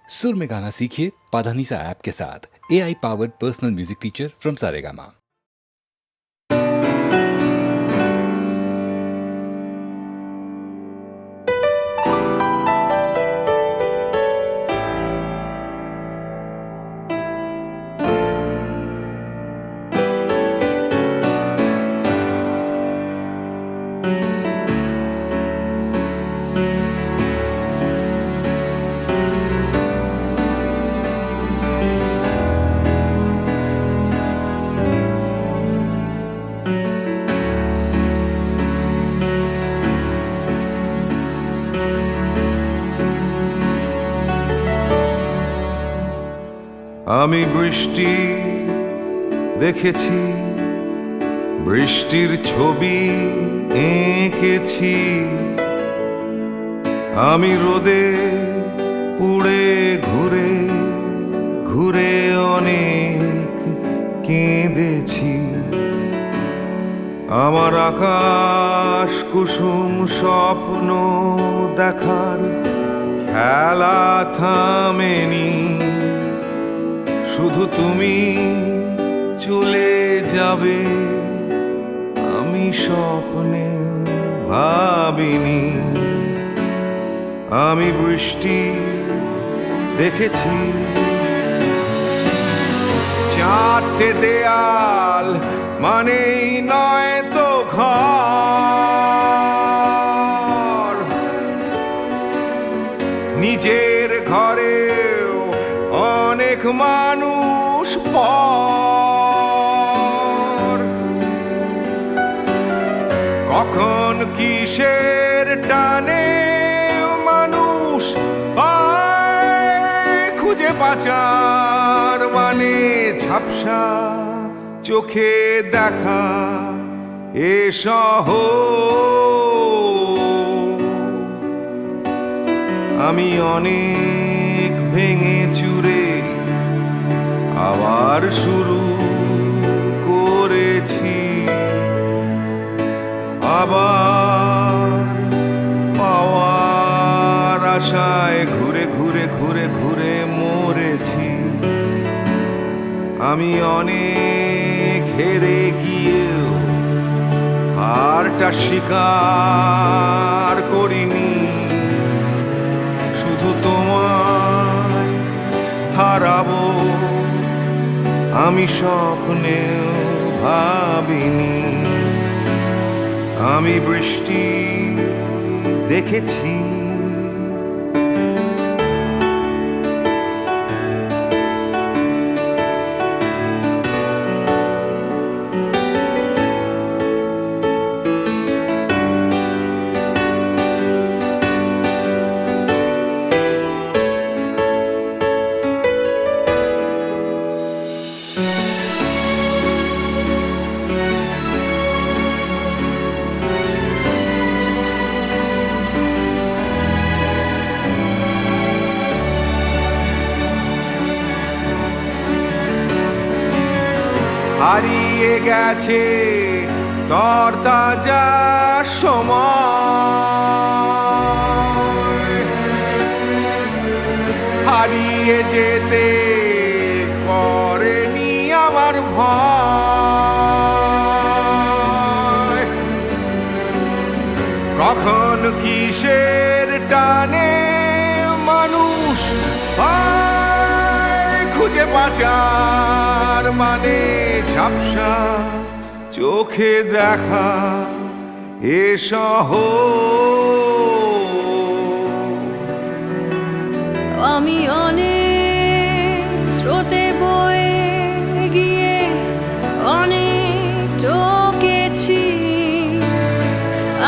सुर में गाना सीखिए पाधानीसा ऐप के साथ। AI powered personal music teacher from Saregama. আমি বৃষ্টি দেখেছি, বৃষ্টির ছবি এঁকেছি। আমি রোদে পুড়ে ঘুরে ঘুরে অনেক কেঁদেছি। আমার আকাশ কুসুম স্বপ্ন দেখার খেলা থামেনি। শুধু তুমি চলে যাবে আমি স্বপ্নে ভাবিনি। আমি বৃষ্টি দেখেছি, চারটে দেয়াল মানেই নয় তো ঘর। নিজের ঘরেও অনেক মানুষ পর। কখন কিসের টানে মানুষ পায় খুঁজে বাঁচার মানে। ঝাপসা চোখে দেখা এ শহর। আমি অনেক ভেঙে চুরে আবার শুরু করেছি। আবার পাওয়ার আশায় ঘুরে ঘুরে ঘুরে ঘুরে মরেছি। আমি অনেক হেরে গিয়েও হারটা স্বীকার করিনি। শুধু তোমায় হারাবো আমি স্বপ্নেও ভাবিনি। আমি বৃষ্টি দেখেছি। হারিয়ে গেছে তরতাজা সময়। হারিয়ে যেতে করেনি আমার ভয়। কখন কিসের টানে মানুষ পায় খুঁজে বাঁচার মানে। ঝাপসা চোখে দেখা এ শহর। আমি অনেক স্রোতে বয়ে গিয়ে অনেক টকেছি।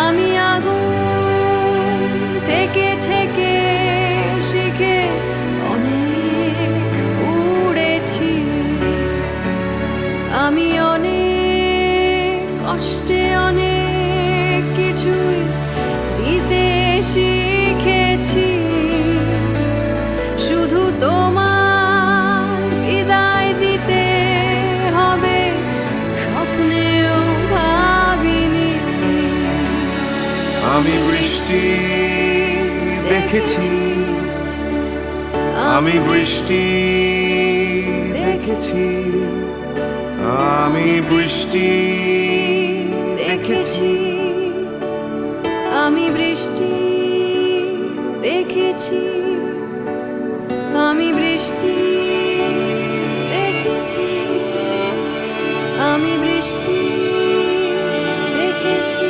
আমি আগুন থেকে থেকে শিখে অনেক উড়েছি। আমি অনেক কষ্টে অনেক কিছুই দিতে শিখেছি। শুধু তোমার বিদায় দিতে হবে স্বপ্নেও ভাবিনি। আমি বৃষ্টি দেখেছি, আমি বৃষ্টি দেখেছি, আমি বৃষ্টি দেখেছি, আমি বৃষ্টি দেখেছি, আমি বৃষ্টি দেখেছি, আমি বৃষ্টি দেখেছি।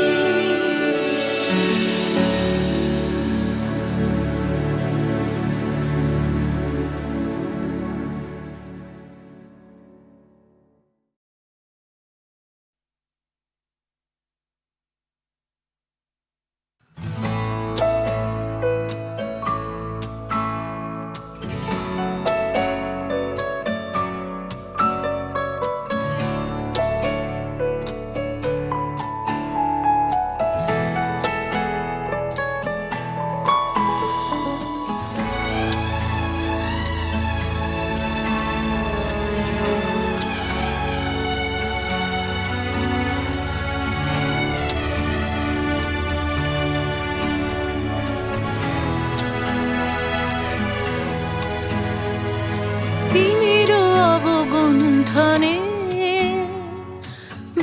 তিমির অবগুণ্ঠনে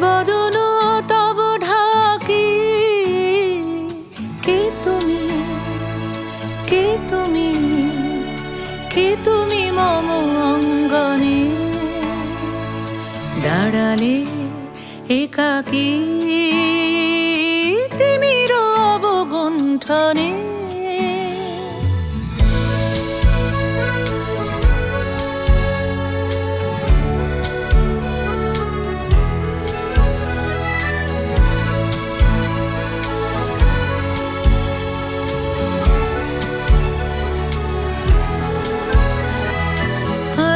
বদন তব ঢাকি, কে তুমি, কে তুমি, কে তুমি মম অঙ্গনে দাঁড়ালে একাকী তিমির অবগুণ্ঠনে।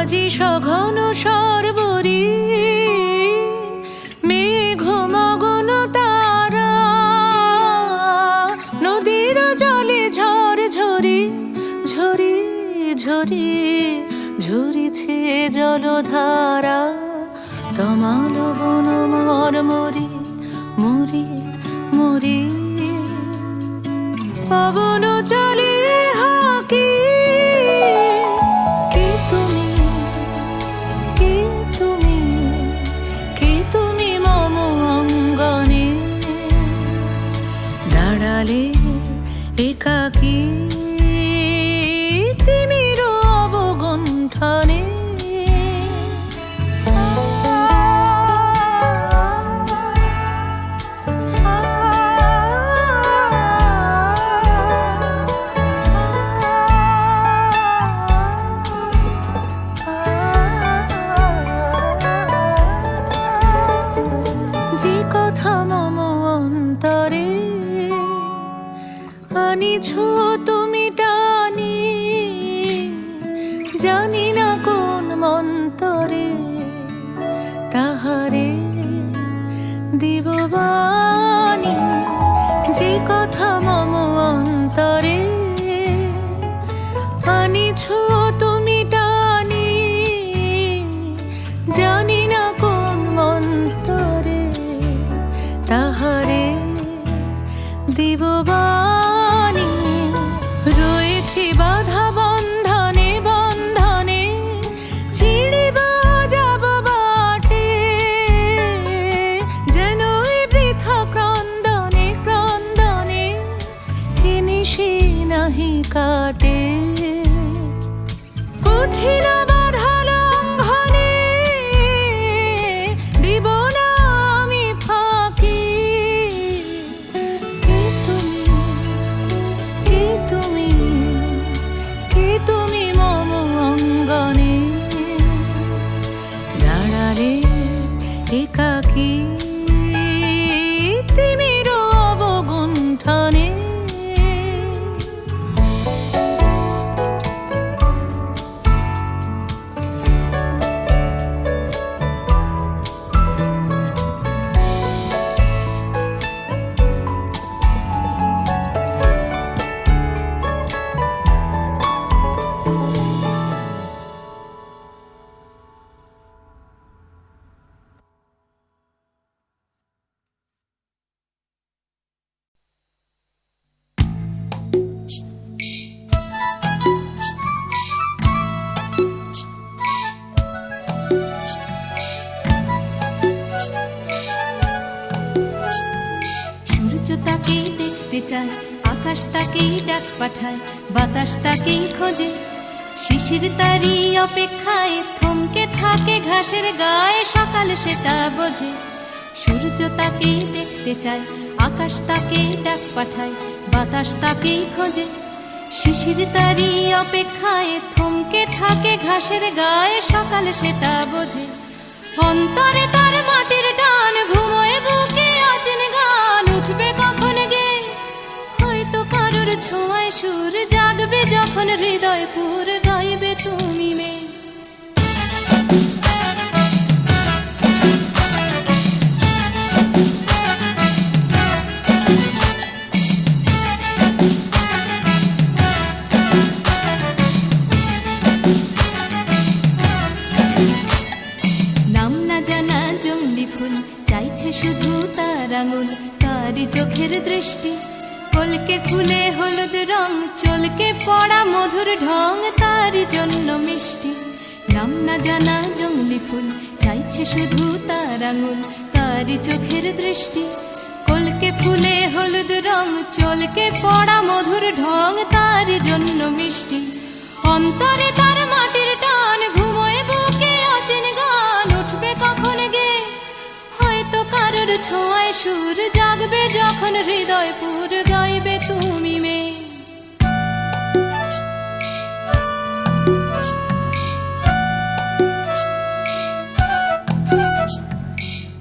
আজি সঘন সর্বরি মেঘ মগন তারা, নদীর জলে ঝড় ঝরি ঝরি ঝরি ঝরিছে জলধারা, তমাল বন মর মরি মরি মরি পবন চলে হাকি, কে তুমি, কে তুমি, কে তুমি মম অঙ্গনে দাঁড়ালে একাকী তিমির অবগুণ্ঠনে। যে কথা মম অন্তরে আনিছ তুমি টানি, জানি না কোন মন্তরে তাহারে দিব বাণী। যে কথা মম অন্তরে আনিছ তুমি টানি, জানি না কোন মন্তরে তাহারে দিব বাণী। রয়েছি বাধা বন্ধনে বন্ধনে, ছিড়িব যাব বাটে, যেন এই বৃথা ক্রন্দনে ক্রন্দনে এ নিশি নাহি কাটে। কঠিন বাধা লঙ্ঘনে দিব না আমি ফাঁকি, কে তুমি, কে তুমি, কে তুমি মম অঙ্গনে দাঁড়ালে একাকী তিমির অবগুণ্ঠনে। চায়, আকাশ তাকেই ডাক পাঠায়, বাতাস তাকেই খোঁজে। শিশির তারি অপেক্ষায় থমকে থাকে ঘাসের গায়ে, সকাল সেটা বোঝে। সূর্য তাকেই দেখতে চায়, আকাশ তাকেই ডাক পাঠায়, বাতাস তাকেই খোঁজে। শিশির তারি অপেক্ষায় থমকে থাকে ঘাসের গায়ে, সকাল সেটা বোঝে। অন্তরে তার মাটির টান, ঘুমোয় বুকে অচেন গান, উঠবে কখন গে হয়তো কারোর ছোঁয়ায় সুর, জাগবে যখন হৃদয় পুর, গাইবে তুমি মেয়ে। নাম না জানা জংলি ফুল চাইছে শুধু তার আঙুল, তারই চোখের দৃষ্টি। কলকে ফুলে হলুদ রং, চলকে পড়া মধুর ঢং, তারই জন্য মিষ্টি। নাম না জানা জংলি ফুল চাইছে শুধু তার আঙুল, তারই চোখের দৃষ্টি। কলকে ফুলে হলুদ রং, চলকে পড়া মধুর ঢং, তারই জন্য মিষ্টি। অন্তরে তার মাটির টান, ঘুমোয় বুকে অচেন গান, উঠবে কখন গে হয়তো কারোর ছোঁয়ায় সুর, জাগবে যখন হৃদয় পুর, গাইবে তুমি মেয়ে।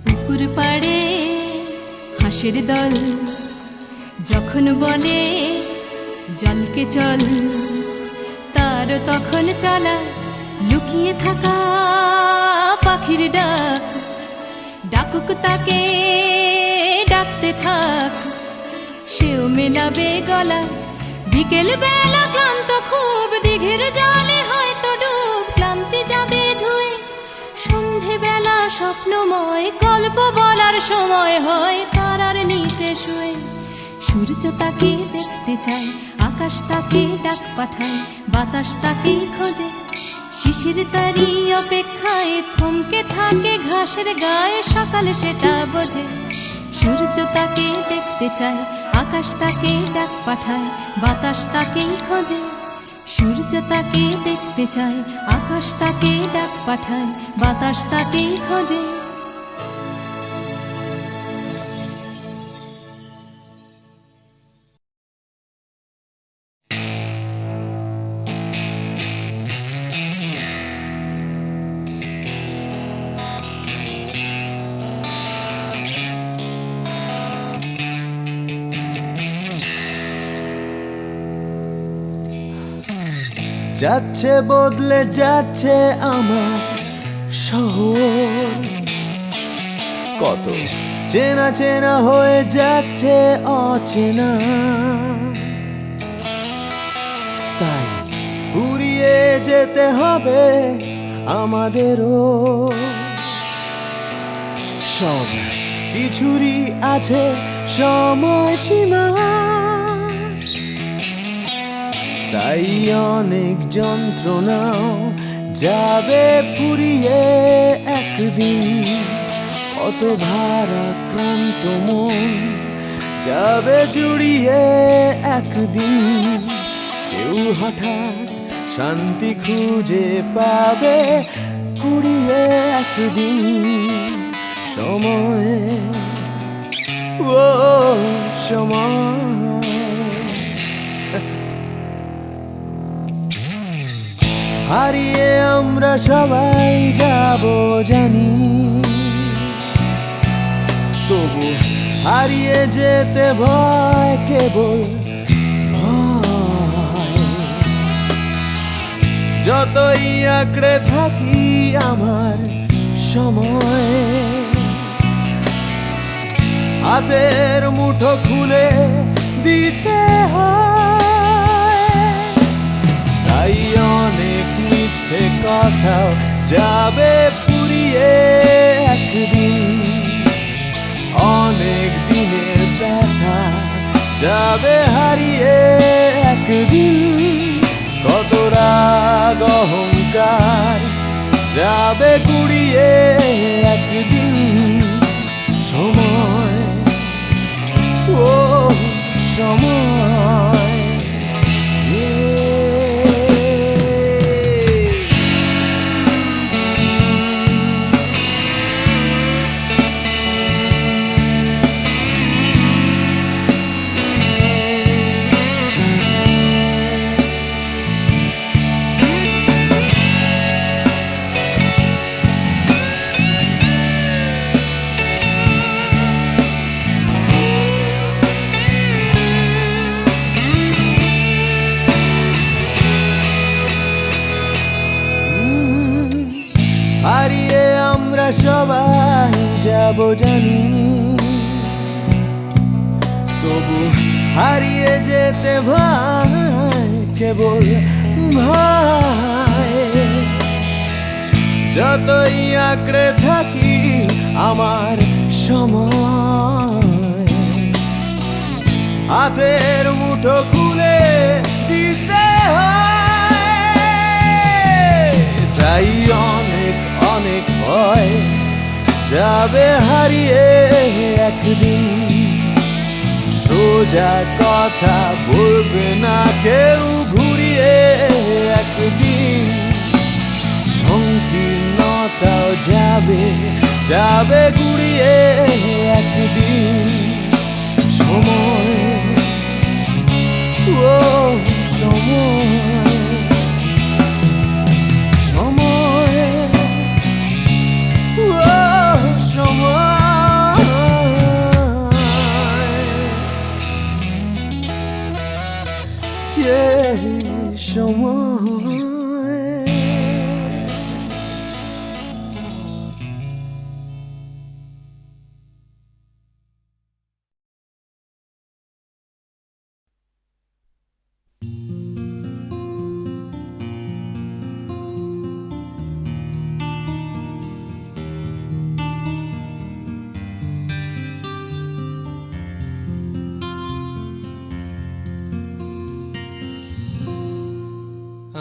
পুকুর পাড়ে হাঁসের দল যখন বলে জলকে চল, তার তখন চলা লুকিয়ে থাকা পাখির ডাক, ডাকুক তাকে ডাকতে থাক, সেও মেলাবে গলা। বিকেল বেলা ক্লান্ত খুব, দিঘির জলে হয়তো ডুব, ক্লান্তি যাবে ধুয়ে। সন্ধে বেলা স্বপ্নময়, গল্প বলার সময় হয় তারার নিচে শুয়ে। সূর্য তাকে দেখতে চায়, আকাশ তাকে ডাক পাঠায়, বাতাস তাকে খোঁজে। শিশির তারি অপেক্ষায় থমকে থাকে ঘাসের গায়ে, সকাল সেটা বোঝে। সূর্য তাকে দেখতে চায়, আকাশ তাকে ডাক পাঠায়, বাতাস তাকেই খোঁজে। সূর্য তাকে দেখতে চায়, আকাশ তাকে ডাক পাঠায়, বাতাস তাকেই খোঁজে। যাচ্ছে বদলে যাচ্ছে আমার শহর, কত চেনা চেনা হয়ে যাচ্ছে অচেনা। তাই ঘুরিয়ে যেতে হবে আমাদেরও, সব কিছুরই আছে সময়সীমা। তাই অনেক যন্ত্রণাও যাবে ফুরিয়ে একদিন, কত ভারাক্রান্ত মন যাবে জুড়িয়ে একদিন। কেউ হঠাৎ শান্তি খুঁজে পাবে কুড়িয়ে একদিন সময়, ও সময়। হারিয়ে আমরা সবাই যাব জানি, তবু হারিয়ে যেতে ভয়, কেবল ভয়। যতই আঁকড়ে থাকি আমার সময়, হাতের মুঠো খুলে দিতে হয়। তাই অনেক মিথ্যে কথাও যাবে ফুরিয়ে একদিন, অনেক দিনের ব্যথা যাবে হারিয়ে একদিন। কত রাগ অহংকার যাবে গুড়িয়ে একদিন সময়, ও সময় হারিয়ে আমরা সবাই যাব জানি, তবু হারিয়ে যেতে ভাই কেবল ভাই। যতই আঁকড়ে থাকি আমার সময়, হাতের মুঠো খুলে দিতে হয়। তাই অনেক অনেক ভয় যাবে হারিয়ে একদিন, সোজা কথা বলবে না কেউ ঘুরিয়ে একদিন। সংকীর্ণতাও যাবে যাবে গুড়িয়ে একদিন। সময় ও সময় সময় ও সময় সময়।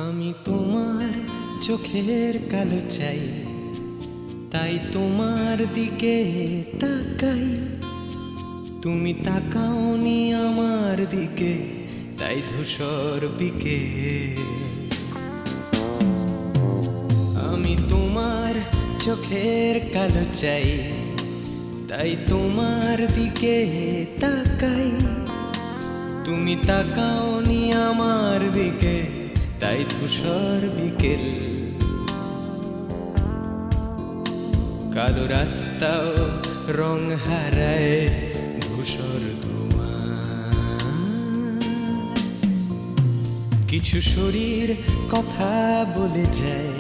আমি তোমার চোখের কালো চাই, তাই তোমার দিকে তাকাই। তুমি তাকাওনি আমার দিকে, তাই ধূসর বিকে। আমি তোমার চোখের কালো চাই, তাই তোমার দিকে তাকাই। তুমি তাকাওনি আমার দিকে, তাই ধূসর বিকেল। কালো রাস্তাও রং হারায় ধূসর ধোঁয়া। কিছু শরীর কথা বলে যায়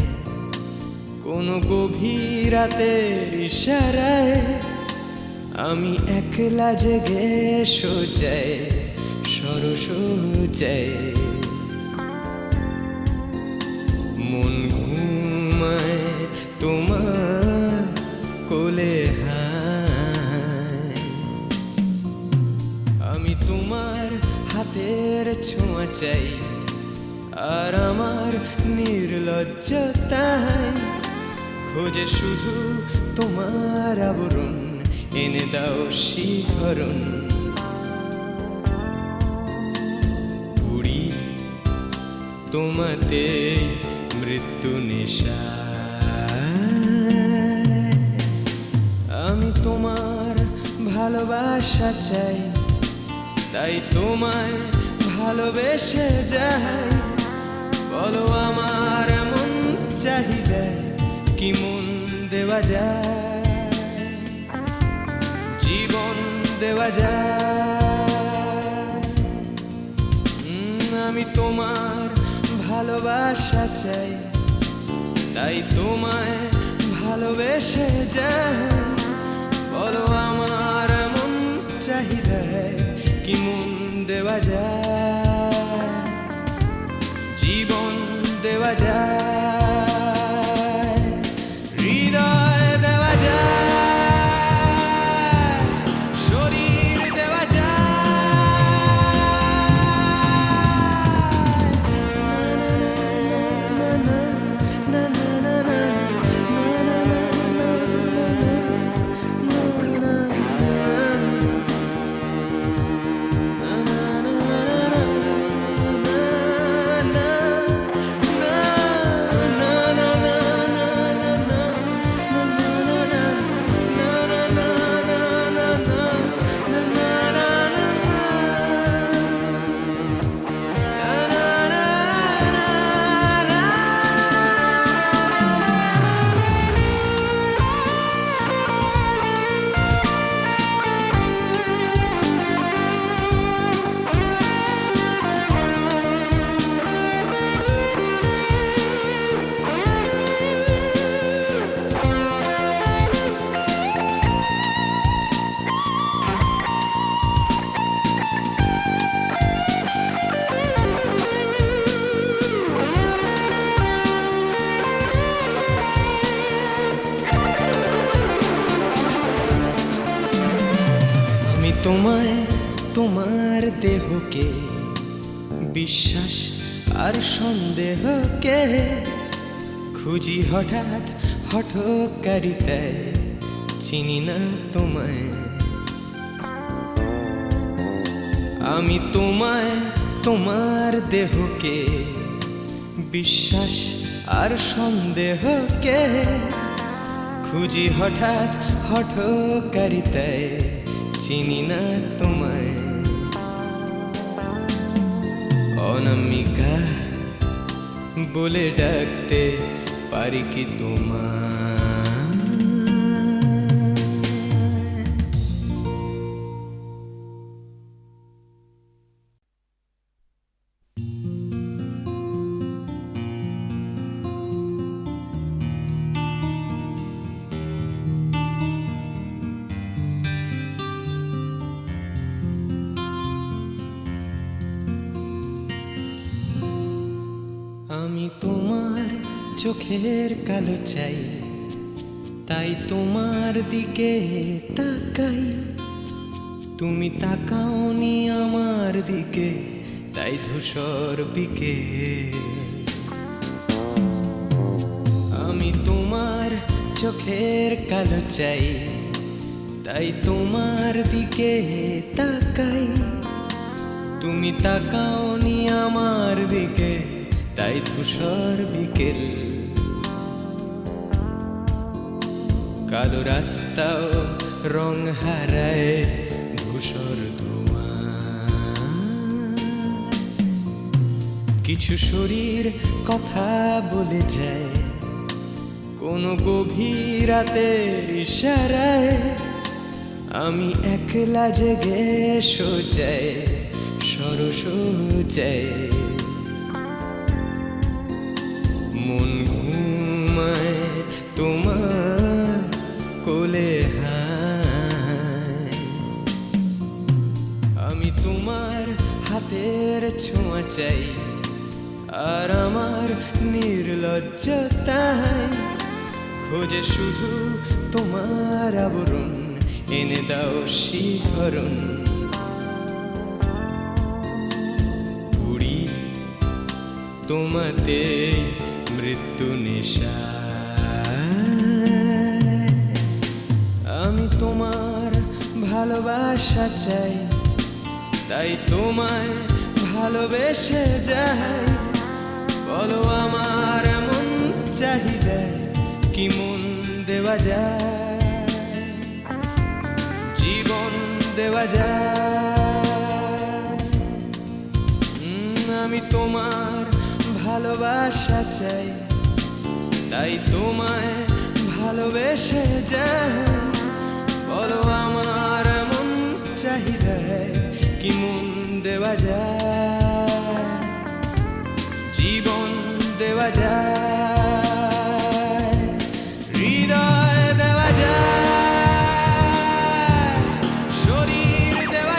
কোনো গভীর রাতের ইশারায়। আমি একলা জেগে সোজায় সরস যায়। মন ঘুমায় তোমার কোলে হায়। আমি তোমার হাতের ছোঁয়া চাই, আর আমার নির্লজ্জতায় খোঁজে শুধু তোমার আবরণ। এনে দাও শিহরণ, তোমাতে মৃত্যু নেশা। আমি তোমার ভালোবাসা চাই, তাই তোমায় ভালোবেসে যাই। বলো আমার মন চাহিদা কি মন দেওয়া যায়, জীবন দেওয়া যায়। আমি তোমার ভালোবাসা চাই, তাই তোমায় ভালোবেসে যাই। বলো আমার মন চাহিদা কি মন দেওয়া যায়, জীবন দেওয়া যায়, হৃদয় দেওয়া যায়, শরীর দেওয়া যায়। তোমায় তোমার দেহকে বিশ্বাস আর সন্দেহকে খুঁজি হঠাৎ হঠকারিতায় চিনি না তোমায় আমি তোমায় তোমার দেহকে বিশ্বাস আর সন্দেহকে খুঁজি হঠাৎ হঠকারিতায় চিনি না তোমায় অনামিকা বলে ডাকতে পারি কি তোমায় আমি তোমার চোখের কালো চাই তাই তোমার দিকে তাকাই তুমি তাকাওনি আমার দিকে তাই ধূসর বিকে আমি তোমার চোখের কালো চাই তাই তোমার দিকে তাকাই তুমি তাকাওনি আমার দিকে তাই ধূসর বিকেল কালো রাস্তাও রং হারায় ধূসর ধোঁয়া কিছু শরীর কথা বলে যায় কোনো গভীর রাতের ইশারায় আমি একলা জেগে সোজায় সরস যায় মন ঘুমায় তোমার কোলে হায় আমি তোমার হাতের ছোঁয়া চাই আর আমার নির্লজ্জতায় খোঁজে শুধু তোমার আবরণ এনে দাও শিহরণ ঘুরি তোমাতে মৃত্যু নেশা আমি তোমার ভালোবাসা চাই তাই তোমায় ভালোবেসে যাই বলো আমার এমন চাহিদা কি মন দেওয়া যায় জীবন দেওয়া যায় আমি তোমার ভালোবাসা চাই তাই তোমায় ভালোবেসে যাই বলো আমার এমন চাহিদা কি মন দেওয়া যায় জীবন দেওয়া যায় হৃদয় দেওয়া যায় শরীর দেওয়া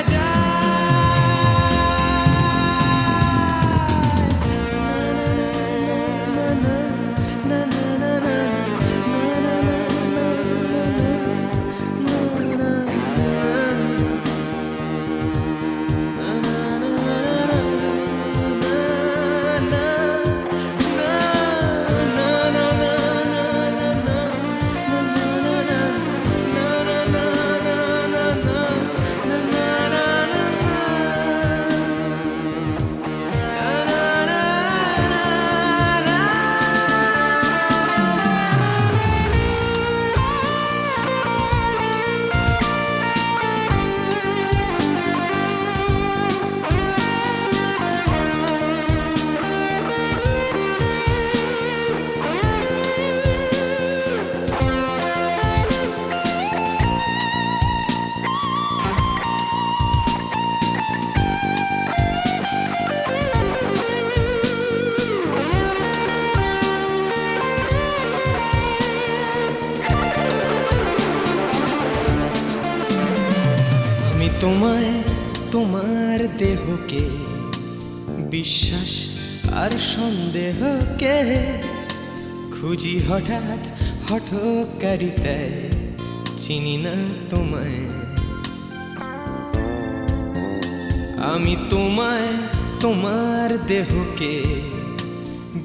তোমায় তোমার দেহকে বিশ্বাস আর সন্দেহকে খুঁজি হঠাৎ হঠকারিতায় চিনি না তোমায় আমি তোমায় তোমার দেহকে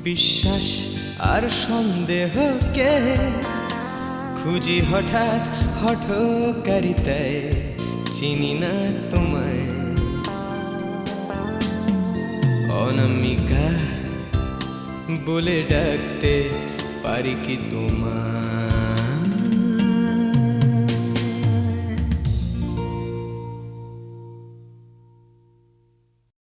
বিশ্বাস আর সন্দেহকে খুঁজি হঠাৎ হঠকারিতায় চিনি না তোমায় অনামিকা বলে ডাকতে পারি কি তোমায়